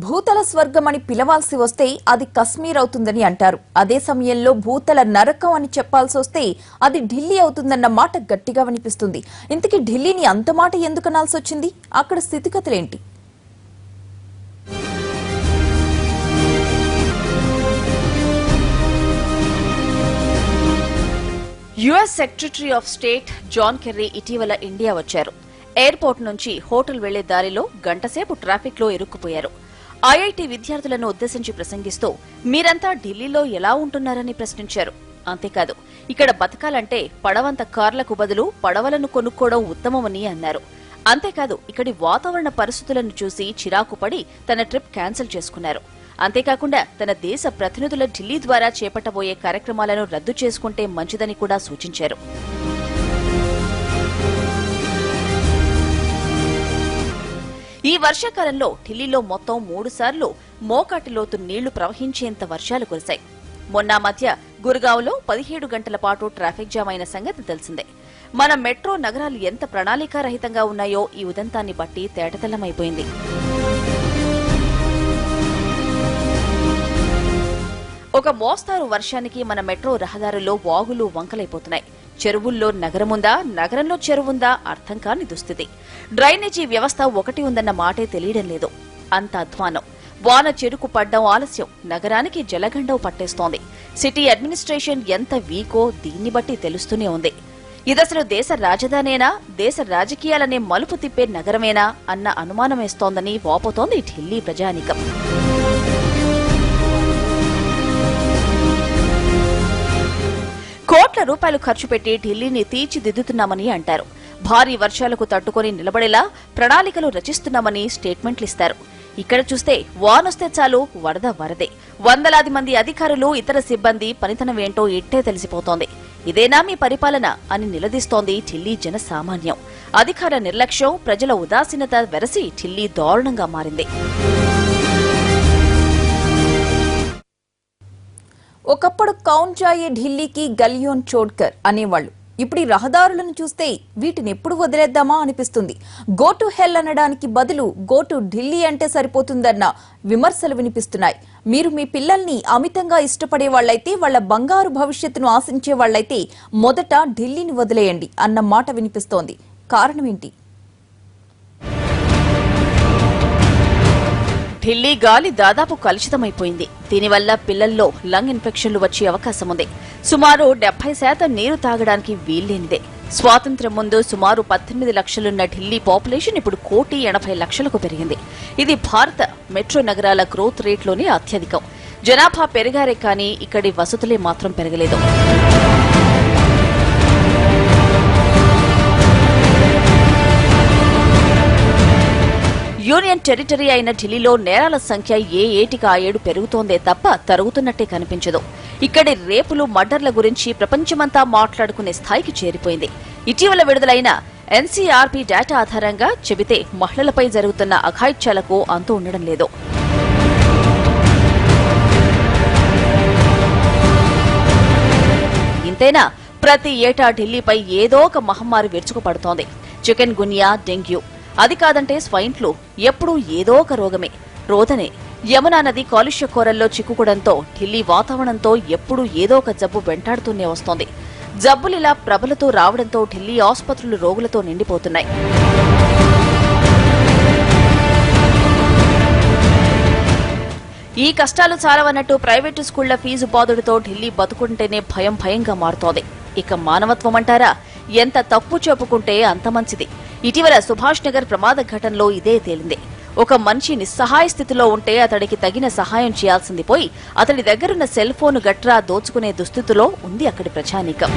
భూతల స్వర్గమని పిలవాల్సి వస్తే అది కశ్మీర్ అవుతుందని అంటారు. అదే సమయంలో భూతల నరకం అని చెప్పాల్సి వస్తే అది ఢిల్లీ అవుతుందన్న మాట గట్టిగా వినిపిస్తుంది. ఇంతకీ ఢిల్లీని అంత మాట ఎందుకు అనాల్సి వచ్చింది? అక్కడ స్థితిగతులేంటి? US secretary of state John Kerry ఇటీవల ఇండియా వచ్చారు. ఎయిర్పోర్ట్ నుంచి హోటల్ వెళ్లే దారిలో గంటసేపు ట్రాఫిక్ లో ఇరుక్కుపోయారు. ఐఐటి విద్యార్థులను ఉద్దేశించి ప్రసంగిస్తూ మీరంతా ఢిల్లీలో ఎలా ఉంటున్నారని ప్రశ్నించారు. అంతేకాదు, ఇక్కడ బతకాలంటే పడవంత కార్లకు బదులు పడవలను కొనుక్కోవడం ఉత్తమమని అన్నారు. అంతేకాదు, ఇక్కడి వాతావరణ పరిస్థితులను చూసి చిరాకు పడి తన ట్రిప్ క్యాన్సిల్ చేసుకున్నారు. అంతేకాకుండా తన దేశ ప్రతినిధుల ఢిల్లీ ద్వారా చేపట్టబోయే కార్యక్రమాలను రద్దు చేసుకుంటే మంచిదని కూడా సూచించారు. ఈ వర్షాకాలంలో ఢిల్లీలో మొత్తం 3 సార్లు మోకాటి లోతు నీళ్లు ప్రవహించేంత వర్షాలు కురిశాయి. మొన్న మధ్య గుర్గావ్లో 17 గంటల పాటు ట్రాఫిక్ జామ్ అయిన సంగతి తెలిసిందే. మన మెట్రో నగరాలు ఎంత ప్రణాళికారహితంగా ఉన్నాయో ఈ ఉదంతాన్ని బట్టి తేటతెల్లమైపోయింది. ఒక మోస్తారు వర్షానికి మన మెట్రో రహదారుల్లో వాగులు వంకలైపోతున్నాయి. చెరువుల్లో నగరముందా, నగరంలో చెరువుందా అర్థం కాని దుస్థితి. డ్రైనేజీ వ్యవస్థ ఒకటి ఉందన్న మాటే తెలియడం లేదు. అంత అధ్వానం. వాన చెరుకు పడ్డం ఆలస్యం, నగరానికి జలగండం పట్టేస్తోంది. సిటీ అడ్మినిస్ట్రేషన్ ఎంత వీకో దీన్ని బట్టి తెలుస్తూనే ఉంది. ఇదసలు దేశ రాజధానేనా, దేశ రాజకీయాలనే మలుపు తిప్పే నగరమేనా అన్న అనుమానమేస్తోందని వాపోతోంది ఢిల్లీ ప్రజానీకం. కోట్ల రూపాయలు ఖర్చు పెట్టి ఢిల్లీని తీర్చిదిద్దుతున్నామని అంటారు. భారీ వర్షాలకు తట్టుకుని నిలబడేలా ప్రణాళికలు రచిస్తున్నామని స్టేట్మెంట్లిస్తారు. ఇక్కడ చూస్తే వానొస్తే చాలు వరద వరదే. వందలాది మంది అధికారులు, ఇతర సిబ్బంది పనితనమేంటో ఇట్టే తెలిసిపోతోంది. ఇదేనా మీ పరిపాలన అని నిలదీస్తోంది ఢిల్లీ జనసామాన్యం. అధికార నిర్లక్ష్యం, ప్రజల ఉదాసీనత వెరసి ఢిల్లీ దారుణంగా మారింది. ఒకప్పుడు కౌన్ జాయే ఢిల్లీకి గలియోన్ చోడ్కర్ అనేవాళ్లు. ఇప్పుడు ఈ రహదారులను చూస్తే వీటిని ఎప్పుడు వదిలేద్దామా అనిపిస్తుంది. గో టు హెల్ అనడానికి బదులు గో టు ఢిల్లీ అంటే సరిపోతుందన్న విమర్శలు వినిపిస్తున్నాయి. మీరు మీ పిల్లల్ని అమితంగా ఇష్టపడే వాళ్లైతే, వాళ్ల బంగారు భవిష్యత్తును ఆశించే వాళ్లైతే మొదట ఢిల్లీని వదిలేయండి అన్న మాట వినిపిస్తోంది. కారణమేంటి? ఢిల్లీ గాలి దాదాపు కలుషితమైపోయింది. దీనివల్ల పిల్లల్లో లంగ్ ఇన్ఫెక్షన్లు వచ్చే అవకాశం ఉంది. సుమారు 70% నీరు తాగడానికి వీల్లేనిదే. స్వాతంత్ర్యం ముందు సుమారు 18 లక్షలున్న ఢిల్లీ పాపులేషన్ ఇప్పుడు 1,80,00,000కు పెరిగింది. ఇది భారత మెట్రో నగరాల గ్రోత్ రేట్లోనే అత్యధికం. జనాభా పెరిగారే కానీ ఇక్కడి వసతులే మాత్రం పెరగలేదు. యూనియన్ టెరిటరీ అయిన ఢిల్లీలో నేరాల సంఖ్య ఏ ఏటికి ఆ ఏడు పెరుగుతోందే తప్ప తరుగుతున్నట్టే కనిపించదు. ఇక్కడి రేపులు, మర్డర్ల గురించి ప్రపంచమంతా మాట్లాడుకునే స్థాయికి చేరిపోయింది. ఇటీవల విడుదలైన ఎన్సీఆర్బీ డేటా ఆధారంగా చెబితే మహిళలపై జరుగుతున్న అఘాయిత్యాలకు అంతు ఉండడం లేదు. ఇంతేనా, ప్రతి ఏటా ఢిల్లీపై ఏదో ఒక మహమ్మారి విరుచుకుపడుతోంది. చికెన్ గున్యా, డెంగ్యూ, అది కాదంటే స్వైన్ ఫ్లూ, ఎప్పుడూ ఏదో ఒక రోగమే, రోదనే. యమునా నది కాలుష్య కోరల్లో చిక్కుకోవడంతో ఢిల్లీ వాతావరణంతో ఎప్పుడూ ఏదో ఒక జబ్బు వెంటాడుతూనే వస్తోంది. జబ్బులిలా ప్రబలుతూ రావడంతో ఢిల్లీ ఆసుపత్రులు రోగులతో నిండిపోతున్నాయి. ఈ కష్టాలు చాలవన్నట్టు ప్రైవేటు స్కూళ్ల ఫీజు బాదుడుతో ఢిల్లీ బతుకుంటేనే భయంగా మారుతోంది. ఇక మానవత్వం అంటారా? ఎంత తప్పు చెప్పుకుంటే అంత మంచిది. ఇటీవల సుభాష్ నగర్ ప్రమాద ఘటనలో ఇదే తేలింది. ఒక మనిషి నిస్సహాయ స్థితిలో ఉంటే అతడికి తగిన సహాయం చేయాల్సింది పోయి అతడి దగ్గరున్న సెల్ ఫోన్ గట్రా దోచుకునే దుస్థితిలో ఉంది అక్కడి ప్రజానీకం.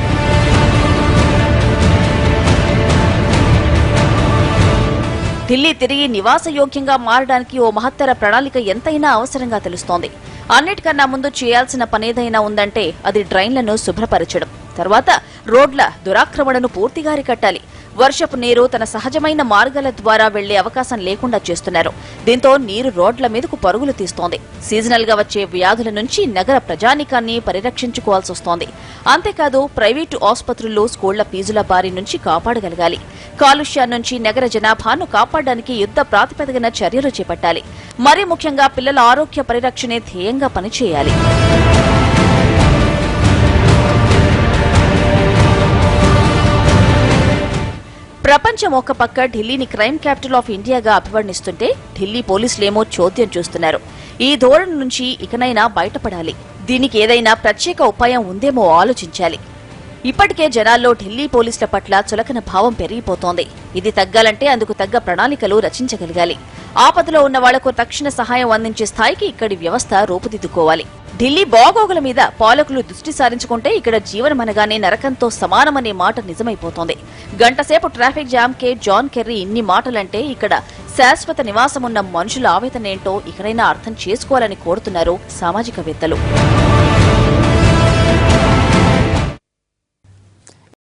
ఢిల్లీ తిరిగి నివాసయోగ్యంగా మారడానికి ఓ మహత్తర ప్రణాళిక ఎంతైనా అవసరంగా తెలుస్తోంది. అన్నిటికన్నా ముందు చేయాల్సిన పనేదైనా ఉందంటే అది డ్రైన్లను శుభ్రపరచడం. తర్వాత రోడ్ల దురాక్రమణను పూర్తిగా అరికట్టాలి. వర్షపు నీరు తన సహజమైన మార్గాల ద్వారా వెళ్లే అవకాశం లేకుండా చేస్తున్నారు. దీంతో నీరు రోడ్ల మీదకు పరుగులు తీస్తోంది. సీజనల్ గా వచ్చే వ్యాధుల నుంచి నగర ప్రజానీకాన్ని పరిరక్షించుకోవాల్సి వస్తోంది. అంతేకాదు ప్రైవేటు ఆసుపత్రులు, స్కూళ్ల ఫీజుల బారి నుంచి కాపాడగలగాలి. కాలుష్యాన్ని నుంచి నగర జనాభాను కాపాడడానికి యుద్ధ ప్రాతిపదికన చర్యలు చేపట్టాలి. మరీ ముఖ్యంగా పిల్లల ఆరోగ్య పరిరక్షణే ధ్యేయంగా పనిచేయాలి. ప్రపంచం ఒక పక్క ఢిల్లీని క్రైమ్ క్యాపిటల్ ఆఫ్ ఇండియాగా అభివర్ణిస్తుంటే ఢిల్లీ పోలీసులేమో చోద్యం చూస్తున్నారు. ఈ ధోరణి నుంచి ఇకనైనా బయటపడాలి. దీనికి ఏదైనా ప్రత్యేక ఉపాయం ఉందేమో ఆలోచించాలి. ఇప్పటికే జనాల్లో ఢిల్లీ పోలీసుల పట్ల చులకన భావం పెరిగిపోతోంది. ఇది తగ్గాలంటే అందుకు తగ్గ ప్రణాళికలు రచించగలగాలి. ఆపదలో ఉన్న వాళ్లకు తక్షణ సహాయం అందించే స్థాయికి ఇక్కడి వ్యవస్థ రూపుదిద్దుకోవాలి. ఢిల్లీ బాగోగుల మీద పాలకులు దృష్టి సారించుకుంటే ఇక్కడ జీవనమనగానే నరకంతో సమానమనే మాట నిజమైపోతోంది. గంటసేపు ట్రాఫిక్ జామ్కే జాన్ కెర్రీ ఇన్ని మాటలంటే ఇక్కడ శాశ్వత నివాసమున్న మనుషుల ఆవేదనేంటో ఇకనైనా అర్థం చేసుకోవాలని కోరుతున్నారు సామాజికవేత్తలు.